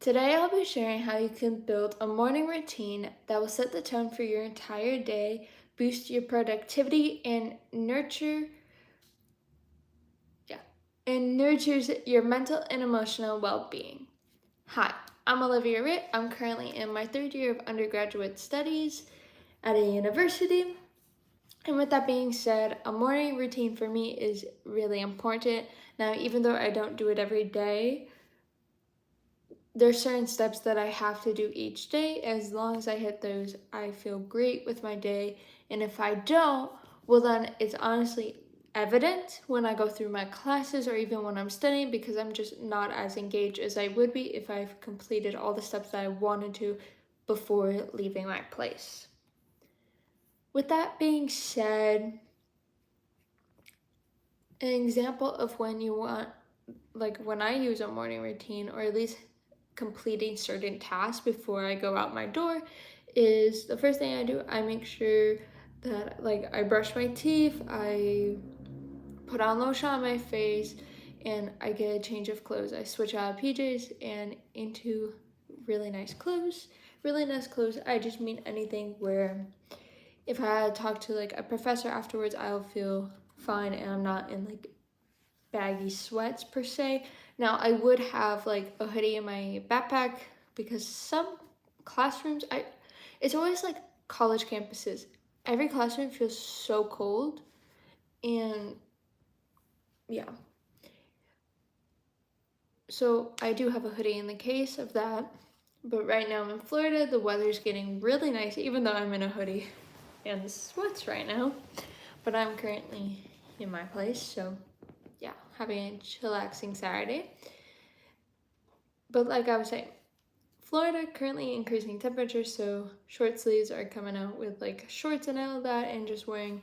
Today I'll be sharing how you can build a morning routine that will set the tone for your entire day, boost your productivity, and nurtures your mental and emotional well-being. Hi, I'm Olivia Ritt. I'm currently in my third year of undergraduate studies at a university. And with that being said, a morning routine for me is really important. Now, even though I don't do it every day, there's certain steps that I have to do each day. As long as I hit those, I feel great with my day. And if I don't, well, then it's honestly evident when I go through my classes or even when I'm studying, because I'm just not as engaged as I would be if I've completed all the steps that I wanted to before leaving my place. With that being said, an example of when you want, like when I use a morning routine, or at least completing certain tasks before I go out my door, is the first thing I do, I make sure that I brush my teeth, I put on lotion on my face, and I get a change of clothes. I switch out of PJs and into really nice clothes. Really nice clothes, I just mean anything where if I talk to a professor afterwards, I'll feel fine and I'm not in baggy sweats per se. Now I would have a hoodie in my backpack because some classrooms, it's always like college campuses. Every classroom feels so cold, and yeah. So I do have a hoodie in the case of that. But right now I'm in Florida, the weather's getting really nice, even though I'm in a hoodie and sweats right now. But I'm currently in my place, so yeah, having a chillaxing Saturday. But like I was saying, Florida currently increasing temperatures, so short sleeves are coming out with shorts and all that, and just wearing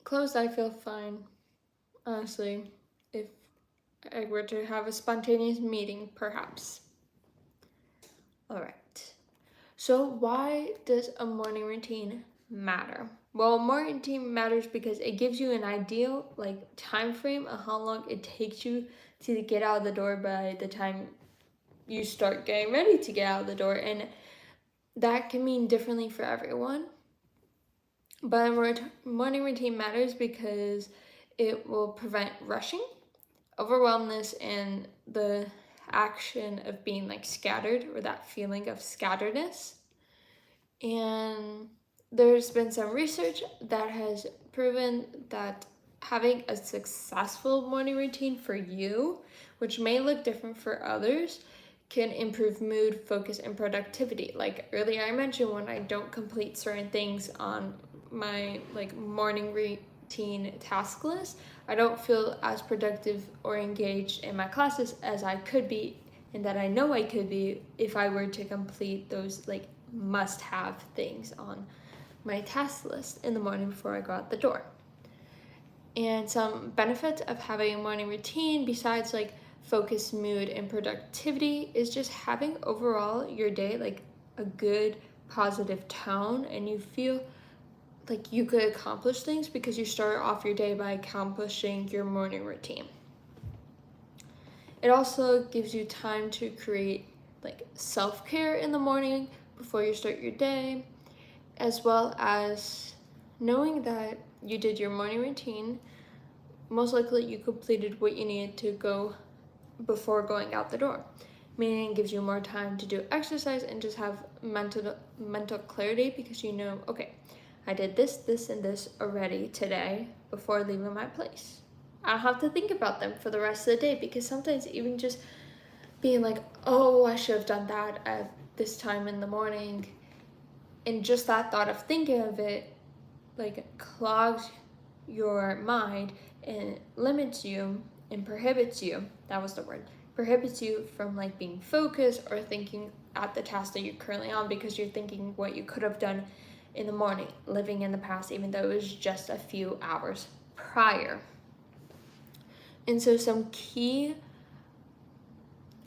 clothes. I feel fine, honestly, if I were to have a spontaneous meeting, perhaps. All right. So why does a morning routine matter? Well, a morning routine matters because it gives you an ideal time frame of how long it takes you to get out of the door by the time you start getting ready to get out of the door, and that can mean differently for everyone. But morning routine matters because it will prevent rushing, overwhelmness, and the action of being scattered, or that feeling of scatteredness. And there's been some research that has proven that having a successful morning routine for you, which may look different for others, can improve mood, focus, and productivity. Like earlier I mentioned, when I don't complete certain things on my morning routine task list, I don't feel as productive or engaged in my classes as I could be, and that I know I could be if I were to complete those must-have things on my task list in the morning before I go out the door. And some benefits of having a morning routine, besides focus, mood, and productivity, is just having overall your day a good positive tone, and you feel like you could accomplish things because you start off your day by accomplishing your morning routine. It also gives you time to create self-care in the morning before you start your day, as well as knowing that you did your morning routine. Most likely you completed what you needed to go before going out the door, meaning it gives you more time to do exercise and just have mental clarity, because you know, okay, I did this, and this already today before leaving my place. I don't have to think about them for the rest of the day, because sometimes even just being oh, I should have done that at this time in the morning, and just that thought of thinking of it clogs your mind and limits you and prohibits you, that was the word, prohibits you from being focused or thinking at the task that you're currently on, because you're thinking what you could have done in the morning, living in the past, even though it was just a few hours prior. And so some key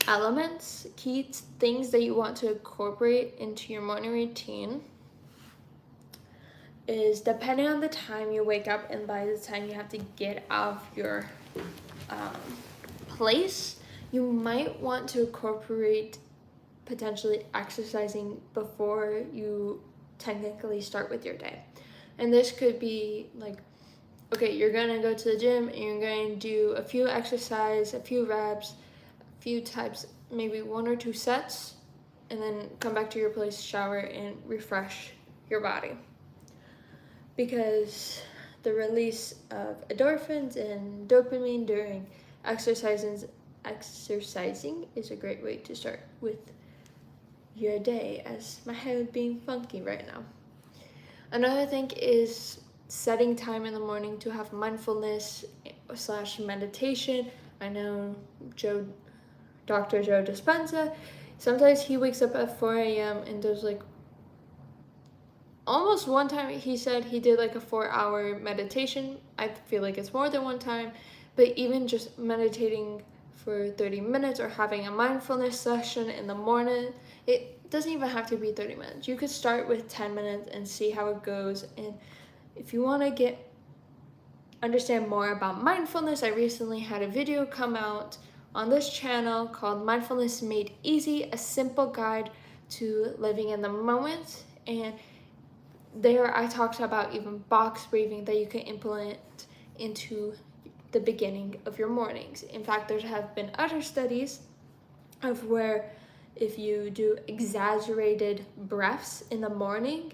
elements, key things that you want to incorporate into your morning routine is, depending on the time you wake up and by the time you have to get out of your place, You might want to incorporate potentially exercising before you technically start with your day. And this could be like, okay, you're gonna go to the gym and you're going to do a few exercise, a few reps, a few types, maybe 1 or 2 sets, and then come back to your place, shower, and refresh your body. Because the release of endorphins and dopamine during exercising is a great way to start with your day, as my head being funky right now. Another thing is setting time in the morning to have mindfulness / meditation. I know Dr. Joe Dispenza, sometimes he wakes up at 4 a.m. and does like, almost one time he said he did like a 4-hour meditation. I feel like it's more than one time, but even just meditating for 30 minutes or having a mindfulness session in the morning, it doesn't even have to be 30 minutes. You could start with 10 minutes and see how it goes. And if you want to understand more about mindfulness, I recently had a video come out on this channel called Mindfulness Made Easy, a simple guide to living in the moment. And there I talked about even box breathing that you can implement into the beginning of your mornings. In fact, there have been other studies of where if you do exaggerated breaths in the morning,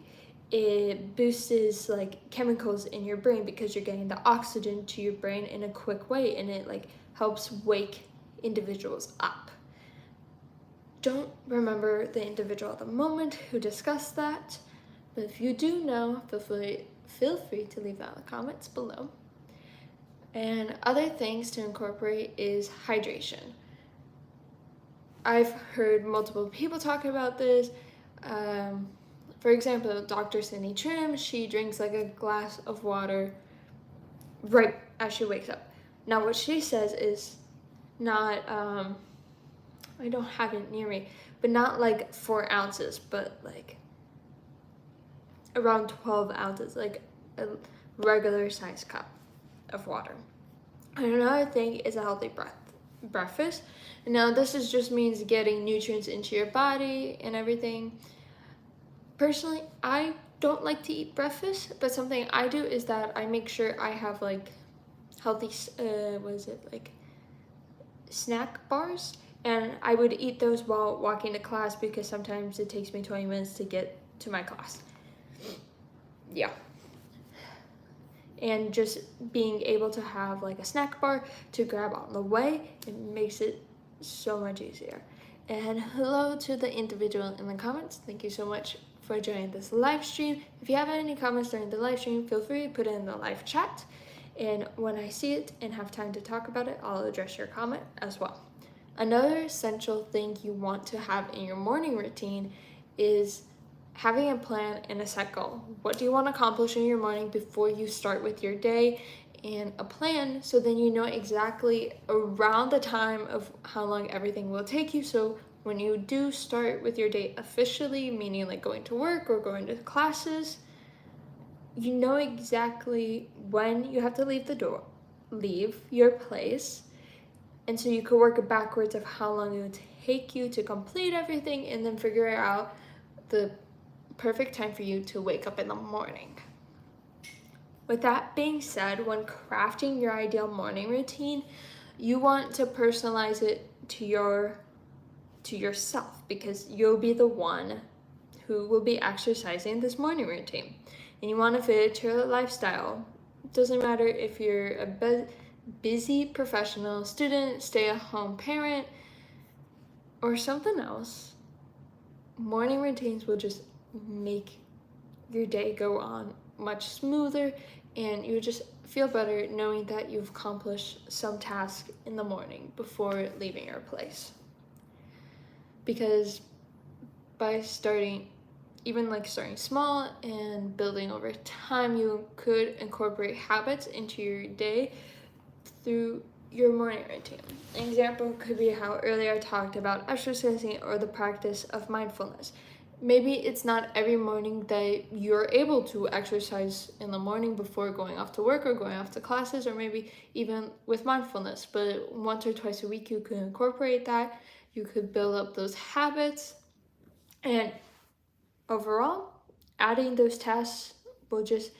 it boosts like chemicals in your brain because you're getting the oxygen to your brain in a quick way, and it like helps wake individuals up. Don't remember the individual at the moment who discussed that, but if you do know, feel free to leave that in the comments below. And other things to incorporate is hydration. I've heard multiple people talk about this. For example, Dr. Cindy Trim, she drinks like a glass of water right as she wakes up. Now what she says is not, I don't have it near me, but not like 4 ounces, but like around 12 ounces, like a regular size cup of water. And another thing is a healthy breakfast. Now this just means getting nutrients into your body and everything. Personally, I don't like to eat breakfast, but something I do is that I make sure I have like healthy, like snack bars, and I would eat those while walking to class because sometimes it takes me 20 minutes to get to my class. Yeah. And just being able to have like a snack bar to grab on the way, it makes it so much easier. And hello to the individual in the comments. Thank you so much for joining this live stream. If you have any comments during the live stream, feel free to put it in the live chat. And when I see it and have time to talk about it, I'll address your comment as well. Another essential thing you want to have in your morning routine is having a plan and a set goal. What do you want to accomplish in your morning before you start with your day, and a plan so then you know exactly around the time of how long everything will take you. So when you do start with your day officially, meaning like going to work or going to classes, you know exactly when you have to leave your place. And so you could work backwards of how long it would take you to complete everything, and then figure out the perfect time for you to wake up in the morning. With that being said, when crafting your ideal morning routine, you want to personalize it to yourself, because you'll be the one who will be exercising this morning routine, and you want to fit it to your lifestyle. It doesn't matter if you're a busy professional, student, stay-at-home parent, or something else. Morning routines will just make your day go on much smoother, and you just feel better knowing that you've accomplished some task in the morning before leaving your place. Because by starting small and building over time, you could incorporate habits into your day through your morning routine. An example could be how earlier I talked about exercising or the practice of mindfulness. maybe it's not every morning that you're able to exercise in the morning before going off to work or going off to classes, or maybe even with mindfulness, but once or twice a week you could incorporate that. You could build up those habits, and overall, adding those tasks will just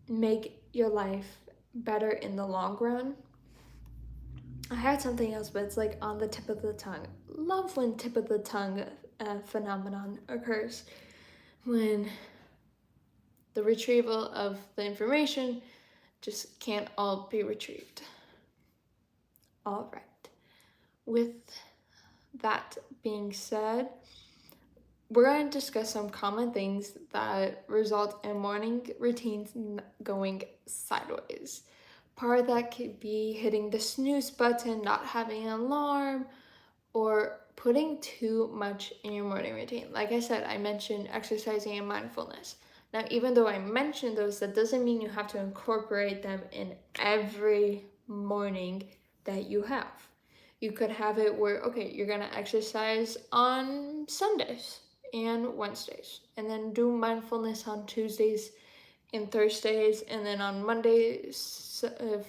make your life better in the long run. I had something else, but it's like on the tip of the tongue. Love when tip of the tongue phenomenon occurs, when the retrieval of the information just can't all be retrieved. All right. With that being said, we're going to discuss some common things that result in morning routines going sideways. Part of that could be hitting the snooze button, not having an alarm, or putting too much in your morning routine. Like I said, I mentioned exercising and mindfulness. Now, even though I mentioned those, that doesn't mean you have to incorporate them in every morning that you have. You could have it where, okay, you're gonna exercise on Sundays and Wednesdays, and then do mindfulness on Tuesdays and Thursdays, and then on Monday,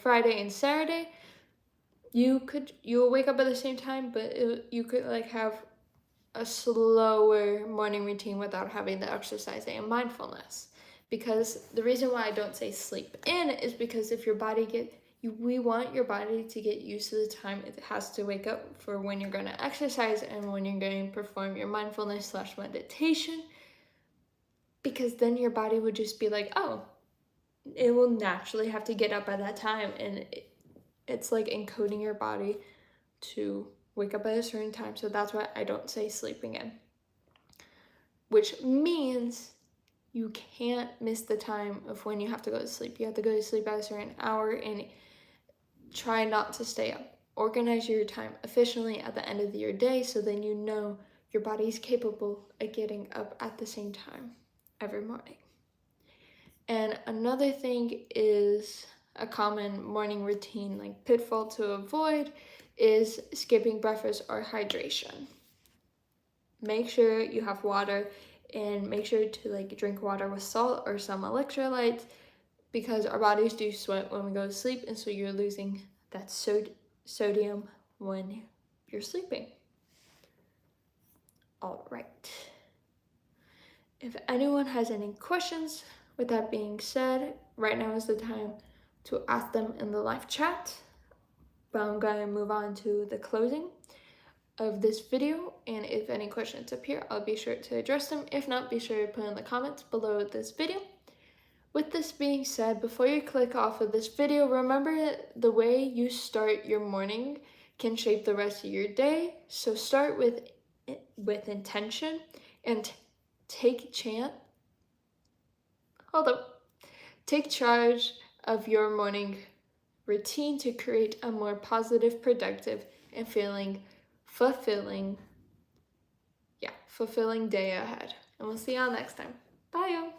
Friday, and Saturday, you'll wake up at the same time, but you could like have a slower morning routine without having the exercising and mindfulness. Because the reason why I don't say sleep in is because if your body we want your body to get used to the time it has to wake up for when you're going to exercise and when you're going to perform your mindfulness / meditation, because then your body would just be like, oh, it will naturally have to get up at that time, and it's like encoding your body to wake up at a certain time. So that's why I don't say sleeping in, which means you can't miss the time of when you have to go to sleep. You have to go to sleep at a certain hour and try not to stay up. Organize your time efficiently at the end of your day, so then you know your body is capable of getting up at the same time every morning. And another thing is a common morning routine, like pitfall to avoid, is skipping breakfast or hydration. Make sure you have water, and make sure to like drink water with salt or some electrolytes, because our bodies do sweat when we go to sleep, and so you're losing that sodium when you're sleeping. All right. If anyone has any questions, with that being said, right now is the time to ask them in the live chat. But I'm going to move on to the closing of this video, and if any questions appear, I'll be sure to address them. If not, be sure to put in the comments below this video. With this being said, before you click off of this video, remember the way you start your morning can shape the rest of your day. So start with intention and take charge of your morning routine to create a more positive, productive, and fulfilling day ahead. And we'll see y'all next time. Bye, y'all.